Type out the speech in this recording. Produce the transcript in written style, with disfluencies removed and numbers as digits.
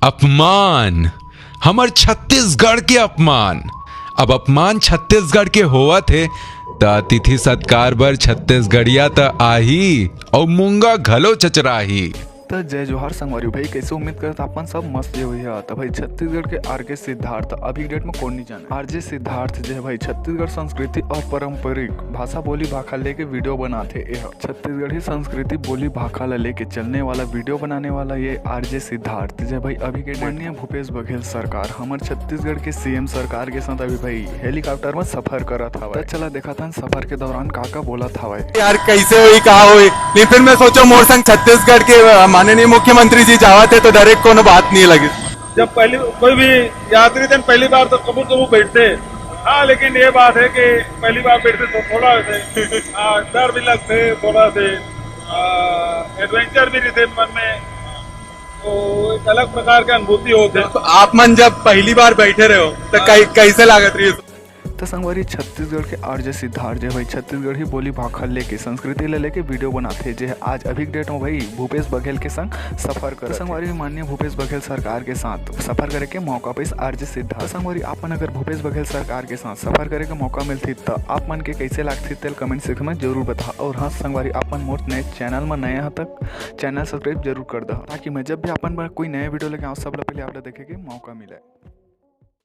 अपमान, हमर छत्तीसगढ़ के अपमान। अब अपमान छत्तीसगढ़ के होवा थे त अतिथि सत्कार बर छत्तीसगढ़िया त आही और मूंगा घलो चचराही। तो जय जोहार संगवारी भाई, कैसे उम्मीद करता अपन सब मस्त हुई है। तो भाई छत्तीसगढ़ के आरजे सिद्धार्थ अभी डेट में कौन नहीं जाने। आरजे सिद्धार्थ जो है भाई छत्तीसगढ़ संस्कृति और पारंपरिक भाषा बोली भाखा लेके वीडियो बनाते। यह छत्तीसगढ़ी संस्कृति बोली भाखा लेके चलने वाला वीडियो बनाने वाला ये आरजे सिद्धार्थ जो भाई अभी के माननीय भूपेश बघेल सरकार हमारे छत्तीसगढ़ के सीएम सरकार के साथ अभी भाई हेलीकॉप्टर में सफर करा था। तो चला देखा था सफर के दौरान का बोला था यार कैसे हुई कहा हुई। लेकिन फिर मैं सोचो मोर संग छत्तीसगढ़ के माननीय मुख्यमंत्री जी जावा थे तो डायरेक्ट कोनो बात नहीं लगी। जब पहली कोई भी यात्री थे पहली बार तो कबूल कबूल बैठते। हाँ, लेकिन ये बात है कि पहली बार बैठते तो थोड़ा डर भी लगते, थोड़ा से एडवेंचर भी रहते मन में, तो एक अलग प्रकार की अनुभूति होती। तो आप मन जब पहली बार बैठे रहे हो तो कैसे लागत रही? तो संगवारी छत्तीसगढ़ के आरजे सिद्धार्थ जो भाई छत्तीसगढ़ी बोली भाखा लेके संस्कृति लेके वीडियो बनाते जो है आज अभी डेट में भाई भूपेश बघेल के संग सफर कर। संगवारी माननीय भूपेश बघेल सरकार के साथ सफर करे के मौका पे आरजे सिद्धार्थ। संगवारी आपन अगर भूपेश बघेल सरकार के साथ सफर करे के मौका मिलती तो आप मन के कैसे लगती तेल कमेंट सेक्शन में जरूर बता। और हाँ संगवारी अपन मोट नए चैनल में नया तक चैनल सब्सक्राइब जरूर कर दो ताकि मैं जब भी अपन कोई नया वीडियो लेके आऊँ सब पहले आप देखे के मौका मिले।